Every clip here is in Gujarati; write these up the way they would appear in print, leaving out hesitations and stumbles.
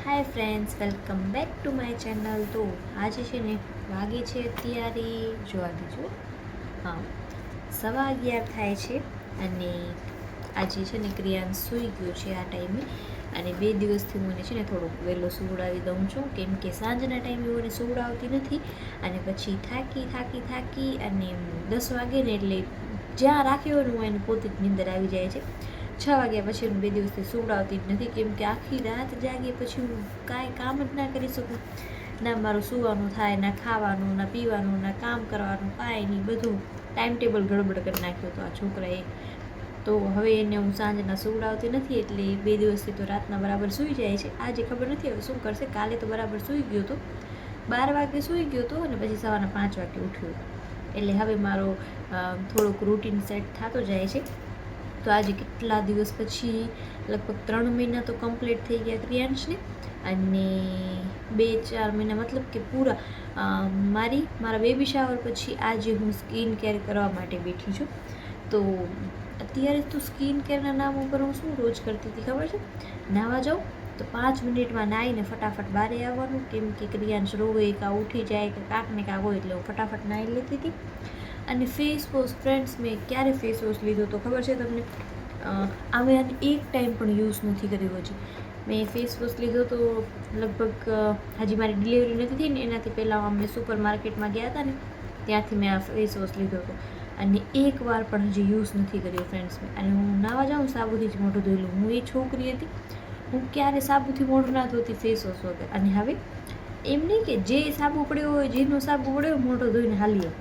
Hi friends, welcome back to my channel. તો આજે છે ને વાગે છે અત્યારે જોવા દીજો, હા 11:15 થાય છે. અને આજે છે ને ક્રિયાન સૂઈ ગયો છે આ ટાઈમે. અને 2 દિવસથી મને છે ને થોડોક વહેલો સુવડાવી દઉં છું, કેમ કે સાંજના ટાઈમે મને સુવડાવતી નથી. અને પછી થાકી અને 10 વાગે ને એટલે જ્યાં રાખ્યો હોય ને હું એને પોતે જ નીંદર આવી જાય છે. 6 વાગ્યા પછી હું 2 દિવસથી સુવડાવતી જ નથી, કેમ કે આખી રાત જાગે પછી હું કાંઈ કામ જ ના કરી શકું. ના મારું સૂવાનું થાય, ના ખાવાનું, ના પીવાનું, ના કામ કરવાનું, કાંઈ નહીં. બધું ટાઈમ ટેબલ ગડબડ કરી નાખ્યો તો આ છોકરાએ. તો હવે એને હું સાંજના સુવડાવતી નથી, એટલે 2 દિવસથી તો રાતના બરાબર સૂઈ જાય છે. આજે ખબર નથી હવે શું કરશે. કાલે તો બરાબર સૂઈ ગયો હતો, 12 વાગે સૂઈ ગયો હતો અને પછી સવારના 5 વાગે ઉઠ્યો. એટલે હવે મારો થોડોક રૂટીન સેટ થતો જાય છે. તો આજે કેટલા દિવસ પછી લગભગ 3 મહિના તો કમ્પ્લીટ થઈ ગયા ક્રિયાંશને. અને 2-4 મહિના મતલબ કે પૂરા મારા બેબી શાવર પછી આજે હું સ્કિન કેર કરવા માટે બેઠી છું. તો અત્યારે તો સ્કિન કેરના નામ ઉપર હું શું રોજ કરતી હતી ખબર છે? નાહવા જાઉં તો 5 મિનિટમાં નાહીને ફટાફટ બહાર આવવાનું, કેમ કે ક્રિયાંશ રોવે કાં ઉઠી જાય કે કાંક ને કાંક હોય, એટલે હું ફટાફટ નાહી લેતી હતી. અને ફેસ વોશ ફ્રેન્ડ્સ, મેં ક્યારે ફેસ વોશ લીધો તો ખબર છે તમને? અમે આને એક ટાઈમ પણ યુઝ નથી કર્યો હજી. મેં ફેસ વોશ લીધો તો લગભગ હજી મારી ડિલિવરી નથી થઈ ને એનાથી પહેલાં અમે સુપર માર્કેટમાં ગયા હતા ને, ત્યાંથી મેં આ ફેસ વોશ લીધો હતો. અને એકવાર પણ હજી યુઝ નથી કર્યો ફ્રેન્ડ્સ મેં. અને હું નાવા જાઉં સાબુથી જ મોઢું ધોઈ લઉં. હું એ છોકરી હતી, હું ક્યારે સાબુથી મોઢું ના ધોતી ફેસ વોશ વગર. અને હવે એમ નહીં કે જે સાબુ પડ્યો હોય, જેનો સાબુ પડ્યો મોઢું ધોઈને હાલીએ.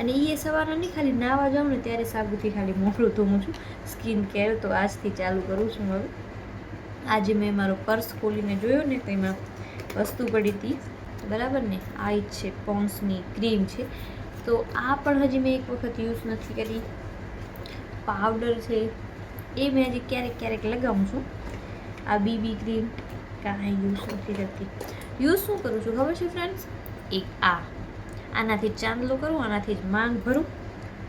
અને એ સવારના નહીં, ખાલી નાવા જાઉં ને ત્યારે સાબુથી ખાલી મોઢું ધોઉં છું. સ્કિન કેર તો આજથી ચાલુ કરું છું હવે. આજે મેં મારો પર્સ ખોલીને જોયો ને તો એમાં વસ્તુ પડી હતી, બરાબર ને? આ જ છે પોન્ડ્સની ક્રીમ છે. તો આ પણ હજી મેં એક વખત યુઝ નથી કરી. પાવડર છે એ મેં હજી ક્યારેક લગાવું છું. આ બીબી ક્રીમ કાંઈ યુઝ નથી કરતી. યુઝ શું કરું છું ખબર છે ફ્રેન્ડ્સ? એક આનાથી ચાંદલો કરું, આનાથી જ માંગ ભરું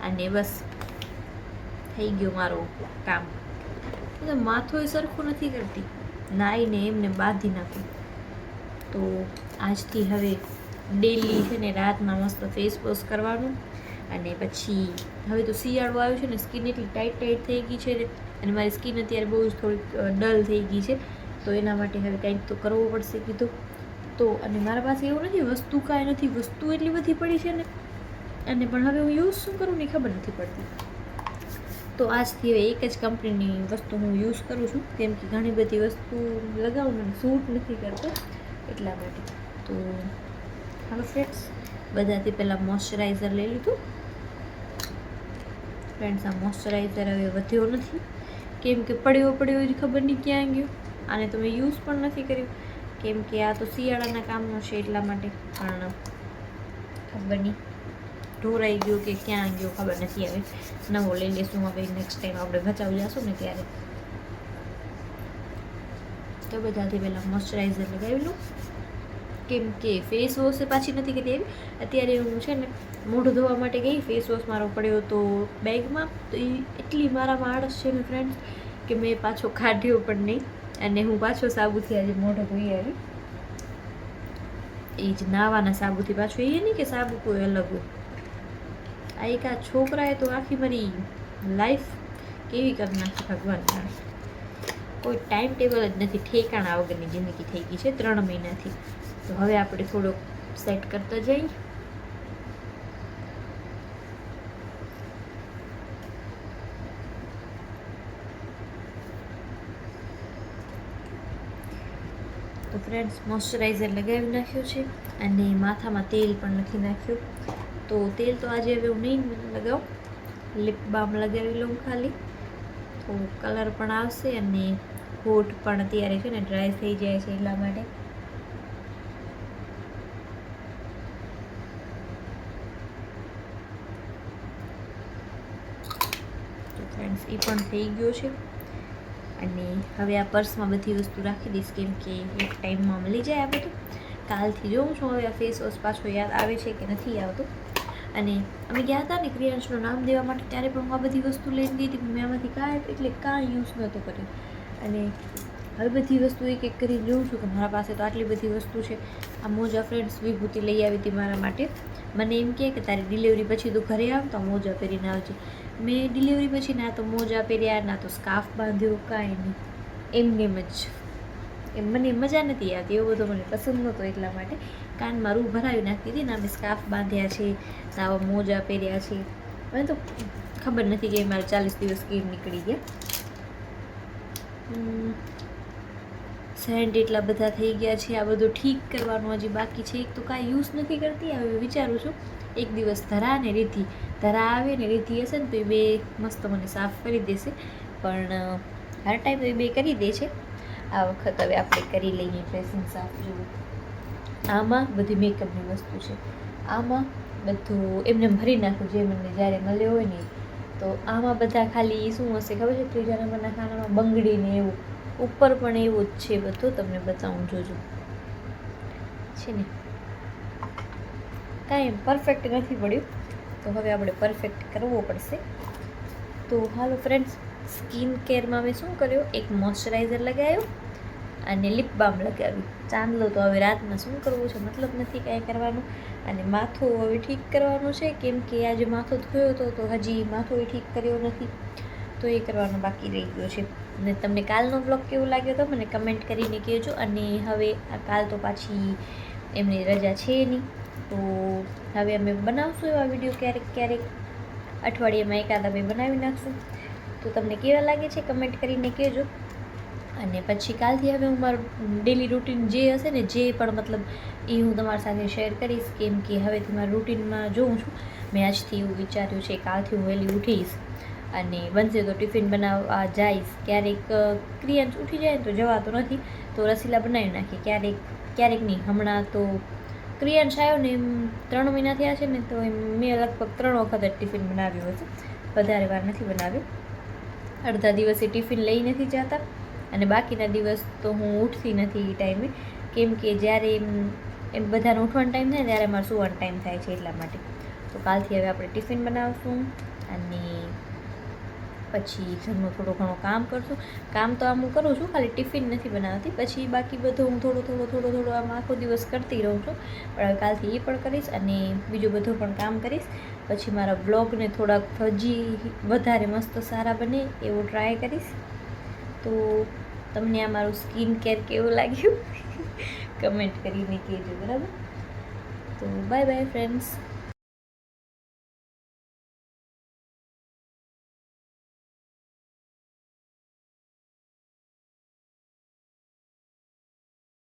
અને બસ થઈ ગયું મારું કામ. તો માથું એ સરખું નથી કરતી, નાઈને એમને બાંધી નાખું. તો આજથી હવે ડેલી છે ને રાતના મસ્ત ફેસ વોશ કરવાનું. અને પછી હવે તો શિયાળો આવ્યો છે ને, સ્કિન એટલી ટાઈટ થઈ ગઈ છે અને મારી સ્કિન અત્યારે બહુ જ થોડીક ડલ થઈ ગઈ છે. તો એના માટે હવે કંઈક તો કરવું પડશે કીધું. તો અને મારા પાસે એવું નથી, વસ્તુ કાંઈ નથી, વસ્તુ એટલી બધી પડી છે ને. અને પણ હવે હું યુઝ શું કરું ને ખબર નથી પડતી. તો આજથી હવે એક જ કંપનીની વસ્તુ હું યુઝ કરું છું, કેમ કે ઘણી બધી વસ્તુ લગાવું ને સૂટ નથી કરતો એટલા માટે. તો હવે ફ્રેન્ડ્સ, બધાથી પહેલાં મોઇશ્ચરાઇઝર લઈ લીધું. ફ્રેન્ડ્સ, આ મોઇશ્ચરાઇઝર હવે વધ્યો નથી, કેમ કે પડ્યો જ ખબર નહીં ક્યાં ગયો. આને તો મેં યુઝ પણ નથી કર્યું, કેમ કે આ તો શિયાળાના કામનો છે એટલા માટે. પણ ખબર નહીં ઢોરાઈ ગયો કે ક્યાં ગયો ખબર નથી. હવે નવો લઈ લઈશું હવે નેક્સ્ટ ટાઈમ આપણે ભચાવી જશું ને ત્યારે. તો બધાથી પહેલાં મોઇશ્ચરાઇઝર લગાવી લઉં, કેમ કે ફેસ વોશ પાછી નથી કરી એવી. અત્યારે હું છે ને મોઢું ધોવા માટે ગઈ, ફેસ વોશ મારો પડ્યો તો બેગમાં. તો એ એટલી મારામાં આળસ છે ને ફ્રેન્ડ્સ કે મેં પાછો કાઢ્યો પણ નહીં. અને હું પાછો સાબુથી આજે મોઢું ધોઈ આવી. એ જ નાવાના સાબુથી પાછું. એ નહીં કે સાબુ કોઈ અલગ હોય. આ એક આ છોકરાએ તો આખી મારી લાઈફ કેવી કરી નાખી ભગવાન જાણે. કોઈ ટાઈમ ટેબલ જ નથી, ઠેકાણા વગરની જિંદગી થઈ ગઈ છે 3 મહિનાથી. તો હવે આપણે થોડોક સેટ કરતા જઈએ. તો ફ્રેન્ડ્સ, મોઇશ્ચરાઇઝર લગાવી નાખ્યું છે અને માથામાં તેલ પણ નથી નાખ્યું. તો તેલ તો આજે હવે હું નહીં લગાવું, લિપ બામ લગાવી લઉં ખાલી. તો કલર પણ આવશે અને હોઠ પણ અત્યારે છે ને ડ્રાય થઈ જાય છે એટલા માટે. તો ફ્રેન્ડ્સ, એ પણ થઈ ગયો છે. અને હવે આ પર્સમાં બધી વસ્તુ રાખી દઈશ, કેમ કે એક ટાઈમમાં મળી જાય આ બધું. કાલથી જોઉં છું હવે આ ફેસ વોશ પાછો યાદ આવે છે કે નથી આવતો. અને અમે ગયા હતા ને ક્રિયાંશનું નામ દેવા માટે, ત્યારે પણ હું આ બધી વસ્તુ લઈને ગઈ હતી. મેં આમાંથી કાંઈ યુઝ નહોતો કર્યો. અને હવે બધી વસ્તુ એક એક કરીને જોઉં છું કે મારા પાસે તો આટલી બધી વસ્તુ છે. આ મોજા ફ્રેન્ડ્સ વિભૂતિ લઈ આવી હતી મારા માટે. મને એમ કહે કે તારી ડિલિવરી પછી તું ઘરે આવ તો મોજા પહેરીને આવજે. મેં ડિલિવરી પછી ના તો મોજા પહેર્યા, ના તો સ્કાર્ફ બાંધ્યો, કાંઈ નહીં, એમને એમ જ. એમ મને મજા નથી આવતી, એવો બધો મને પસંદ નહોતો, એટલા માટે કાનમાં રૂ ભરાવી નાખતી હતી ને. અમે સ્કાર્ફ બાંધ્યા છે, આવા મોજા પહેર્યા છે. મને તો ખબર નથી કે મારે 40 દિવસ કેમ નીકળી ગયા. સેન્ટ એટલા બધા થઈ ગયા છે. આ બધું ઠીક કરવાનું હજી બાકી છે. એક તો કાંઈ યુઝ નથી કરતી. હવે વિચારું છું એક દિવસ ધરા ને રીધિ, ધરા આવે ને રીધિ હશે ને તો એ બે મસ્ત મને સાફ કરી દેશે. પણ હર ટાઈમ તો એ બે કરી દે છે. આ વખત હવે આપણે કરી લઈએ ડ્રેસિંગ સાફ. જેવું આમાં બધી મેકઅપની વસ્તુ છે. આમાં બધું એમને ભરી નાખું જે મને જ્યારે મળ્યો હોય ને. તો આમાં બધા ખાલી શું હશે ખબર છે, ત્રીજા નંબરના ખાનામાં બંગડીને એવું. ઉપર પણ એવું જ છે બધું. તમને બતાવું, જોજો છે ને. કાંઈ એમ પરફેક્ટ નથી પડ્યું, તો હવે આપણે પરફેક્ટ કરવો પડશે. તો હાલો ફ્રેન્ડ્સ, સ્કિન કેરમાં મેં શું કર્યું, એક મોઇશ્ચરાઇઝર લગાવ્યું અને લિપ બામ લગાવ્યું. ચાંદલો તો હવે રાતમાં શું કરવું છે, મતલબ નથી કાંઈ કરવાનું. અને માથું હવે ઠીક કરવાનું છે, કેમ કે આજે માથો ધોયો હતો તો હજી માથો એ ઠીક કર્યો નથી, તો એ કરવાનો બાકી રહી ગયો છે. અને તમને કાલનો બ્લોગ કેવો લાગ્યો તો મને કમેન્ટ કરીને કહેજો. અને હવે આ કાલ તો પાછી એમની રજા છે નહીં, તો હવે અમે બનાવશું એવા વિડીયો ક્યારેક ક્યારેક, અઠવાડિયામાં એકાદ અમે બનાવી નાખશું. તો તમને કેવા લાગે છે કમેન્ટ કરીને કહેજો. અને પછી કાલથી હવે હું મારું ડેલી રૂટીન જે હશે ને, જે પણ મતલબ એ હું તમારી સાથે શેર કરીશ. કેમ કે હવેથી મારા રૂટીનમાં જોઉં છું. મેં આજથી એવું વિચાર્યું છે, કાલથી હું વહેલી ઉઠીશ અને બનશે તો ટિફિન બનાવવા જઈશ. ક્યારેક ક્રિયાંશ ઉઠી જાય ને તો જવાતો નથી, તો રસીલા બનાવી નાખીએ. ક્યારેક નહીં. હમણાં તો ક્રિયાંશ આવ્યો ને એમ 3 મહિના થયા છે ને, તો એમ મેં લગભગ 3 વખત જ ટિફિન બનાવ્યું હશે, વધારે વાર નથી બનાવ્યું. અડધા દિવસે ટિફિન લઈ નથી જતા અને બાકીના દિવસ તો હું ઉઠતી નથી એ ટાઈમે, કેમ કે જ્યારે એમ બધાને ઉઠવાનો ટાઈમ થાય ત્યારે મારે સુવાનો ટાઈમ થાય છે, એટલા માટે. તો કાલથી હવે આપણે ટિફિન બનાવશું અને પછી ઘરનું થોડું ઘણું કામ કરશું. કામ તો આમ હું કરું છું, ખાલી ટિફિન નથી બનાવતી. પછી બાકી બધું હું થોડું આમ આખો દિવસ કરતી રહું છું. પણ હવે કાલથી એ પણ કરીશ અને બીજું બધું પણ કામ કરીશ. પછી મારા બ્લોગને થોડાક હજી વધારે મસ્ત સારા બને એવો ટ્રાય કરીશ. તો તમને આ મારું સ્કિન કેર કેવું લાગ્યું કમેન્ટ કરીને કહેજો, બરાબર? તો બાય બાય ફ્રેન્ડ્સ.